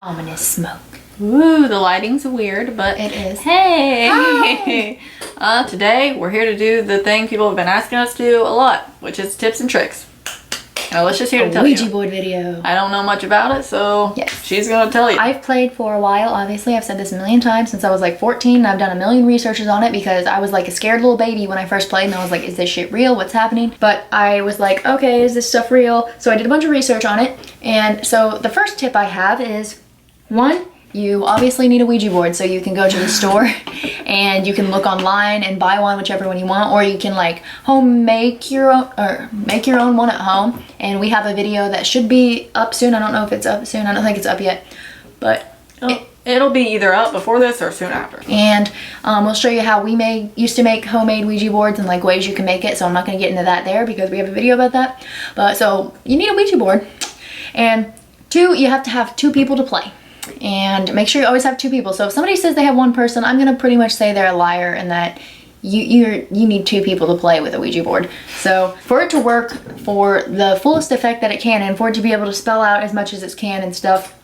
Ominous smoke. Ooh, the lighting's weird, but it is. Hey! Today we're here to do the thing people have been asking us to do a lot, which is tips and tricks. Now let's just here to tell Ouija you. board video. I don't know much about it, so yes. She's gonna tell you. I've played for a while, obviously. I've said this a million times since I was like 14. I've done a million researches on it because I was like a scared little baby when I first played, and I was like, is this shit real? What's happening? But I was like, okay, is this stuff real? So I did a bunch of research on it. And so the first tip I have is, one, you obviously need a Ouija board, so you can go to the store and you can look online and buy one, whichever one you want, or you can like make your own one at home. And we have a video that should be up soon. I don't know if it's up soon. I don't think it's up yet, but it'll be either up before this or soon after. And we'll show you how we used to make homemade Ouija boards and like ways you can make it. So I'm not going to get into that there because we have a video about that. But so you need a Ouija board, and two, you have to have two people to play. And make sure you always have two people. So if somebody says they have one person, I'm gonna pretty much say they're a liar and that you need two people to play with a Ouija board. So for it to work for the fullest effect that it can, and for it to be able to spell out as much as it can and stuff,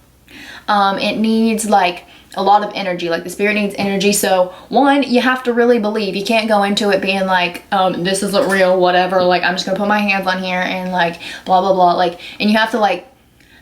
it needs like a lot of energy. Like the spirit needs energy. So one, you have to really believe. You can't go into it being like, this isn't real, whatever. Like I'm just gonna put my hands on here and like blah blah blah. Like, and you have to like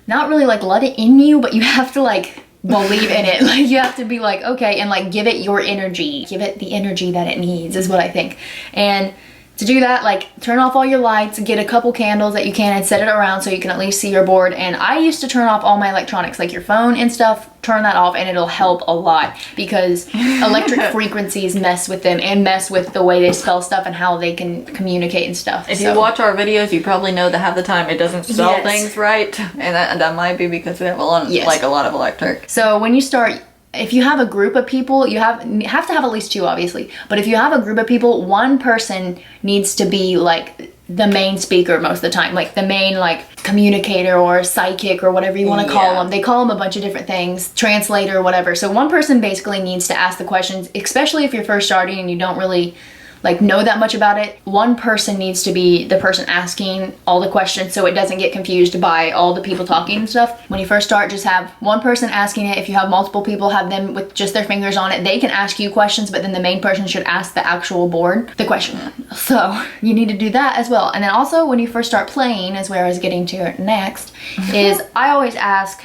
not really like let it in you, but you have to like believe in it. Like you have to be like, okay, and like give it your energy. Give it the energy that it needs is what I think. And to do that, like turn off all your lights, get a couple candles that you can and set it around so you can at least see your board. And I used to turn off all my electronics, like your phone and stuff, turn that off, and it'll help a lot because electric frequencies mess with them and mess with the way they spell stuff and how they can communicate and stuff. If you watch our videos, you probably know that half the time it doesn't spell things right, and that might be because we have a lot, like a lot of electric. So when you start, if you have a group of people, you have to have at least two, obviously. But if you have a group of people, one person needs to be like the main speaker most of the time, like the main like communicator or psychic or whatever you want to call them. They call them a bunch of different things, translator or whatever. So one person basically needs to ask the questions, especially if you're first starting and you don't really like know that much about it. One person needs to be the person asking all the questions so it doesn't get confused by all the people talking and stuff. When you first start, just have one person asking it. If you have multiple people, have them with just their fingers on it. They can ask you questions, but then the main person should ask the actual board the question. So you need to do that as well. And then also when you first start playing, is where I was getting to next, is I always ask,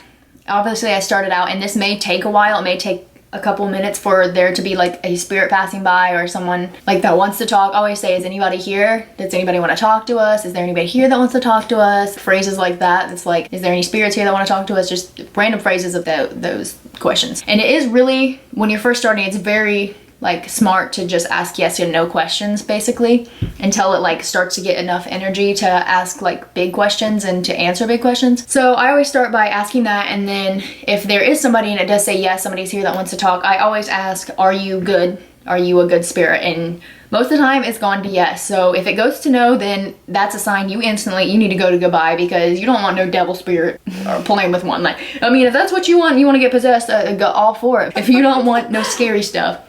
obviously I started out, and this may take a while, it may take a couple minutes for there to be like a spirit passing by or someone like that wants to talk. I always say, is anybody here? Does anybody want to talk to us? Is there anybody here that wants to talk to us? Phrases like that. It's like, is there any spirits here that want to talk to us? Just random phrases of those questions. And it is really, when you're first starting, it's very like smart to just ask yes and no questions basically until it like starts to get enough energy to ask like big questions and to answer big questions. So I always start by asking that, and then if there is somebody and it does say yes, somebody's here that wants to talk, I always ask, are you good? Are you a good spirit? And most of the time it's gone to yes. So if it goes to no, then that's a sign you need to go to goodbye, because you don't want no devil spirit or playing with one. Like, I mean, if that's what you want, you want to get possessed, go all for it. If you don't want no scary stuff,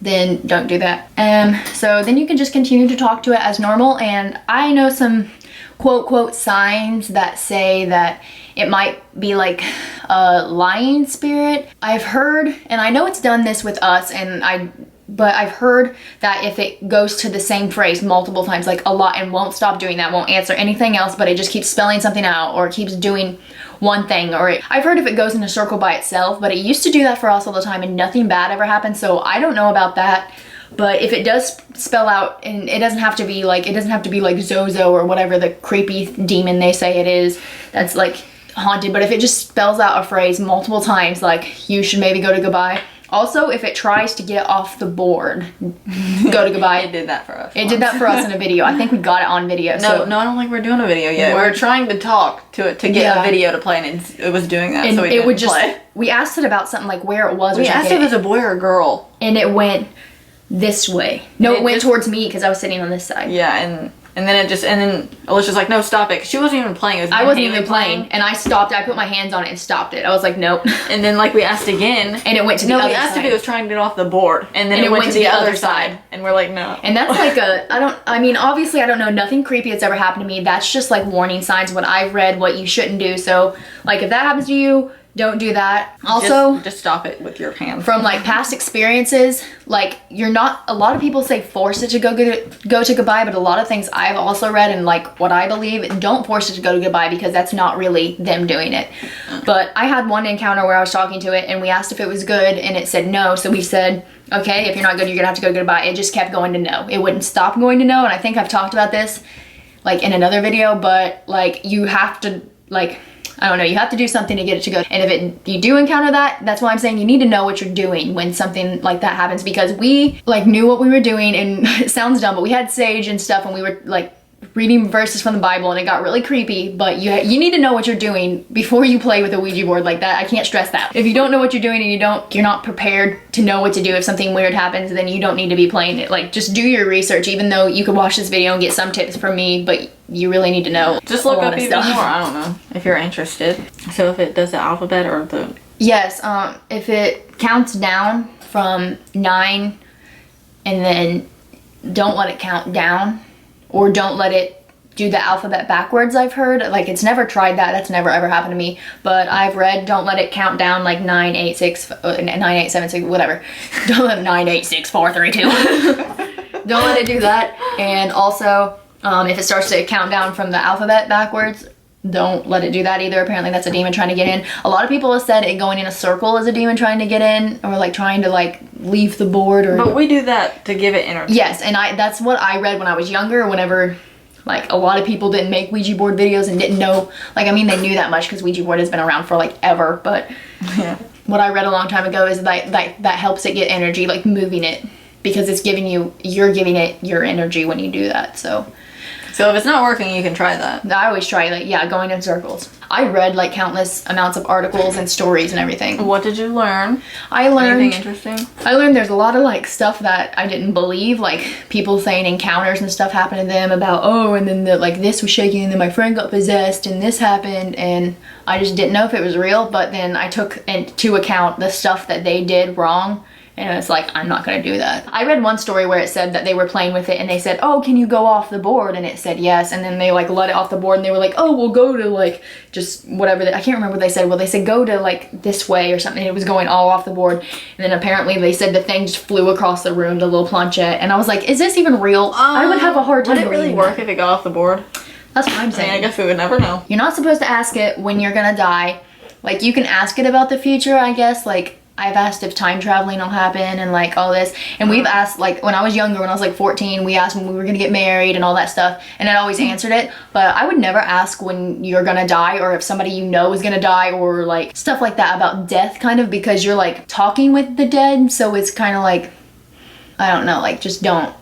then don't do that. So then you can just continue to talk to it as normal. And I know some quote signs that say that it might be like a lying spirit. I've heard, and I know it's done this with us, but I've heard that if it goes to the same phrase multiple times, like a lot, and won't stop doing that, won't answer anything else, but it just keeps spelling something out or keeps doing one thing, or I've heard if it goes in a circle by itself, but it used to do that for us all the time and nothing bad ever happened. So I don't know about that. But if it does spell out, and it doesn't have to be like Zozo or whatever the creepy demon they say it is, that's like haunted. But if it just spells out a phrase multiple times, like you should maybe go to goodbye. Also, if it tries to get off the board, go to goodbye. It did that for us. It did that for us in a video. I think we got it on video. No, I don't think we're doing a video yet. We're trying to talk to it to get a video to play, and it was doing that, so we didn't play. We asked it about something like where it was. We asked if it was a boy or a girl. And it went this way. No, it went towards me because I was sitting on this side. Yeah, and then Alicia's like, no, stop it, because she wasn't even playing. It was I wasn't even playing, and I stopped. I put my hands on it and stopped it. I was like, nope. And then like we asked again, and it went to the other side. No, we asked if it was trying to get off the board, and then it went to the other side, and we're like, no. And that's like I mean, obviously I don't know, nothing creepy that's ever happened to me. That's just like warning signs, what I've read, what you shouldn't do. So like if that happens to you, don't do that. Also, just stop it with your hand. From like past experiences, like you're not, a lot of people say force it to go to goodbye, but a lot of things I've also read and like what I believe, don't force it to go to goodbye because that's not really them doing it. But I had one encounter where I was talking to it and we asked if it was good and it said no. So we said, okay, if you're not good, you're gonna have to go goodbye. It just kept going to no. It wouldn't stop going to no. And I think I've talked about this like in another video, but like you have to like, I don't know, you have to do something to get it to go. And if you do encounter that, that's why I'm saying you need to know what you're doing when something like that happens, because we like knew what we were doing, and it sounds dumb, but we had sage and stuff and we were like reading verses from the Bible and it got really creepy. But you need to know what you're doing before you play with a Ouija board like that. I can't stress that. If you don't know what you're doing and you're not prepared to know what to do if something weird happens, then you don't need to be playing it. Like, just do your research, even though you could watch this video and get some tips from me, but you really need to know. Just look up even more, I don't know, if you're interested. So if it does the alphabet or the... Yes, if it counts down from 9 and then don't let it count down, or don't let it do the alphabet backwards, I've heard. Like, it's never tried that. That's never ever happened to me. But I've read, don't let it count down like 9, 8, 6, 9, 8, 7, 6, whatever. Don't let 9, 8, 6, 4, 3, 2. Don't let it do that. And also, if it starts to count down from the alphabet backwards, don't let it do that either. Apparently that's a demon trying to get in. A lot of people have said it going in a circle is a demon trying to get in, or like trying to like leave the board. Or but we do that to give it energy. Yes, and that's what I read when I was younger, whenever like a lot of people didn't make Ouija board videos and didn't know, like, I mean, they knew that much because Ouija board has been around for like ever, but yeah. What I read a long time ago is that helps it get energy, like moving it, because it's you're giving it your energy when you do that. So if it's not working, you can try that. I always try, like, yeah, going in circles. I read like countless amounts of articles and stories and everything. What did you learn? I learned anything interesting? I learned there's a lot of like stuff that I didn't believe, like people saying encounters and stuff happened to them about, oh, and then like this was shaking and then my friend got possessed and this happened, and I just didn't know if it was real. But then I took into account the stuff that they did wrong. And it's like, I'm not gonna do that. I read one story where it said that they were playing with it and they said, oh, can you go off the board? And it said yes. And then they like let it off the board and they were like, oh, we'll go to like just whatever. I can't remember what they said. Well, they said go to like this way or something. It was going all off the board. And then apparently they said the thing just flew across the room, the little planchette. And I was like, is this even real? I would have a hard time. Would it really work if it got off the board? That's what I'm saying. I guess we would never know. You're not supposed to ask it when you're gonna die. Like, you can ask it about the future, I guess. Like, I've asked if time traveling will happen and like all this, and we've asked, like when I was younger, when I was like 14, we asked when we were gonna get married and all that stuff, and it always answered it. But I would never ask when you're gonna die, or if somebody you know is gonna die, or like stuff like that about death, kind of, because you're like talking with the dead, so it's kind of like, I don't know, like just don't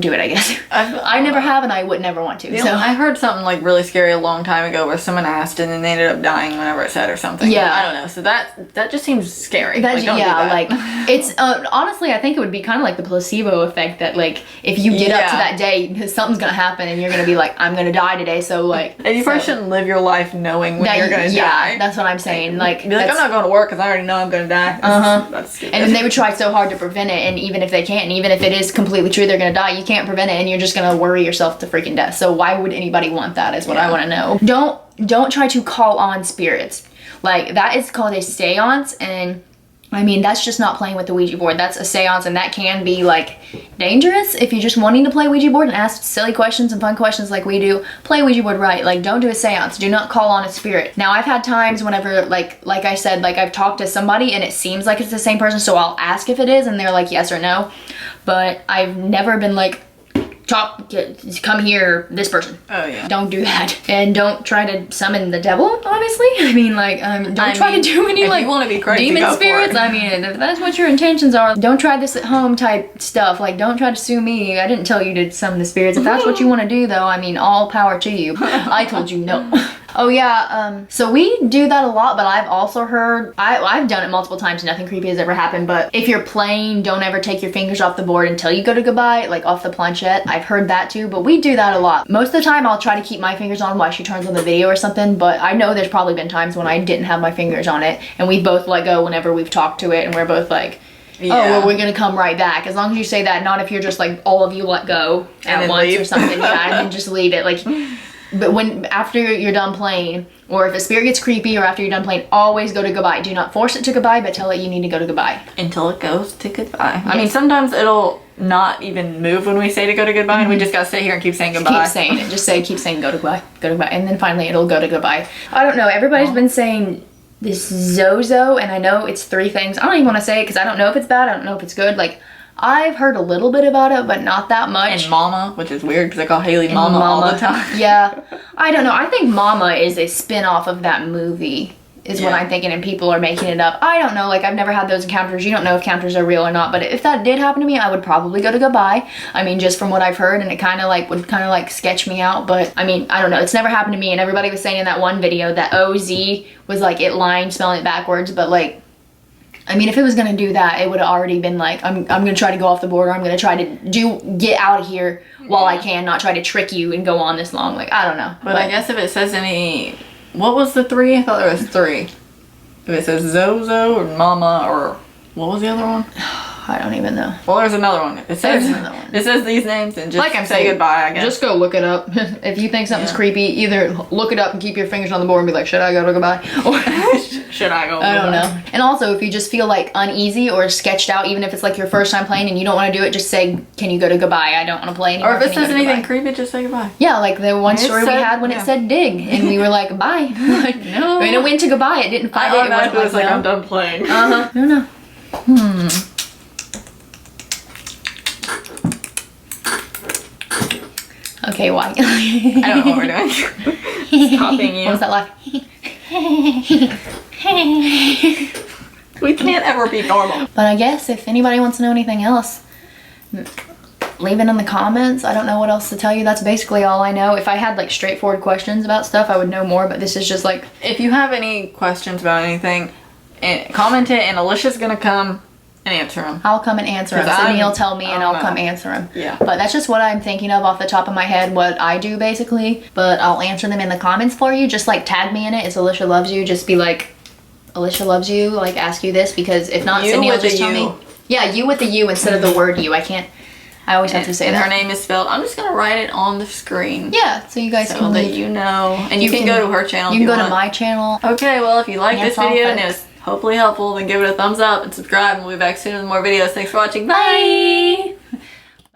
do it, I guess. I never have, and I would never want to. So I heard something like really scary a long time ago where someone asked and then they ended up dying whenever it said or something. Yeah. I don't know. So that just seems scary. That's, like, don't do yeah, that. like it's honestly, I think it would be kind of like the placebo effect, that like if you get up to that day, something's gonna happen and you're gonna be like, I'm gonna die today. So like, and you first shouldn't live your life knowing when you're gonna die. Yeah, that's what I'm saying. Like, be like, I'm not going to work because I already know I'm gonna die. That's stupid. And then they would try so hard to prevent it, and even if they can't, and even if it is completely true they're gonna die, you can't prevent it, and you're just gonna worry yourself to freaking death. So why would anybody want that, is what I want to know. Don't try to call on spirits. Like, that is called a seance, and I mean, that's just not playing with the Ouija board. That's a seance, and that can be like dangerous if you're just wanting to play Ouija board and ask silly questions and fun questions like we do. Play Ouija board right. Like, don't do a seance. Do not call on a spirit. Now, I've had times whenever, like I said, like I've talked to somebody and it seems like it's the same person, so I'll ask if it is, and they're like yes or no. But I've never been like, come here, this person. Oh yeah. Don't do that. And don't try to summon the devil, obviously. I mean, like, don't try to do any like want to be crazy, demon spirits. I mean, if that's what your intentions are, don't try this at home type stuff. Like, don't try to sue me. I didn't tell you to summon the spirits. If that's what you want to do, though, I mean, all power to you. I told you no. Oh yeah, so we do that a lot, but I've also heard, I've done it multiple times, nothing creepy has ever happened, but if you're playing, don't ever take your fingers off the board until you go to goodbye, like off the planchette. I've heard that too, but we do that a lot. Most of the time I'll try to keep my fingers on while she turns on the video or something, but I know there's probably been times when I didn't have my fingers on it, and we both let go whenever we've talked to it, and we're both like, yeah. Oh, well, we're gonna come right back. As long as you say that, not if you're just like, all of you let go at once or something, yeah, and then just leave it. Like, But after you're done playing, or if a spirit gets creepy, or after you're done playing, always go to goodbye. Do not force it to goodbye, but tell it you need to go to goodbye. Until it goes to goodbye. I mean, sometimes it'll not even move when we say to go to goodbye, and we just gotta sit here and keep saying goodbye. Keep saying it. Just keep saying go to goodbye, and then finally it'll go to goodbye. I don't know. Everybody's been saying this Zozo, and I know it's 3 things. I don't even want to say it because I don't know if it's bad. I don't know if it's good. Like, I've heard a little bit about it, but not that much. And Mama, which is weird because I call Haley Mama all the time. Yeah. I don't know. I think Mama is a spin-off of that movie, is what I'm thinking, and people are making it up. I don't know. Like, I've never had those encounters. You don't know if encounters are real or not, but if that did happen to me, I would probably go to goodbye. I mean, just from what I've heard, and it kind of like would kind of like sketch me out, but I mean, I don't know. It's never happened to me, and everybody was saying in that one video that OZ was like it lying, smelling it backwards, but like, I mean, if it was gonna do that, it would have already been like, I'm gonna try to go off the border. I'm gonna try to get out of here while I can, not try to trick you and go on this long. Like, I don't know. But I guess if it says any, what was the 3? I thought there was 3. If it says Zozo or Mama or what was the other one? I don't even know. Well, there's another one. It says these names, and just I'm say saying, goodbye, I guess. Just go look it up. If you think something's creepy, either look it up and keep your fingers on the board and be like, should I go to goodbye? Or should I go? I don't know. And also, if you just feel like uneasy or sketched out, even if it's like your first time playing and you don't want to do it, just say, can you go to goodbye? I don't want to play anymore. Or if it says anything creepy, just say goodbye. Yeah, like the one story we had when it said dig, and we were like, bye. Like, no. And it went to goodbye. It didn't find it. It was like, I'm done playing. I don't know. Okay, why? I don't know what we're doing. Stopping you. What was that laugh? We can't ever be normal. But I guess if anybody wants to know anything else, leave it in the comments. I don't know what else to tell you. That's basically all I know. If I had like straightforward questions about stuff, I would know more, but this is just like... If you have any questions about anything, comment it, and Alicia's gonna come and answer them. I'll come and answer them. Sydney will tell me and I'll come answer them. Yeah. But that's just what I'm thinking of off the top of my head, what I do basically. But I'll answer them in the comments for you. Just like tag me in it. It's Alicia Loves You. Just be like, Alicia Loves You. Like ask you this, because if not, Sydney will just tell me. Yeah, you with the U instead of the word you. I can't. I always have to say that. And her name is spelled. I'm just gonna write it on the screen. Yeah, so you guys can so that you know. And you can go to her channel. You can go to my channel. Okay, well if you like this video and it was hopefully helpful, then give it a thumbs up and subscribe, and we'll be back soon with more videos. Thanks for watching. Bye!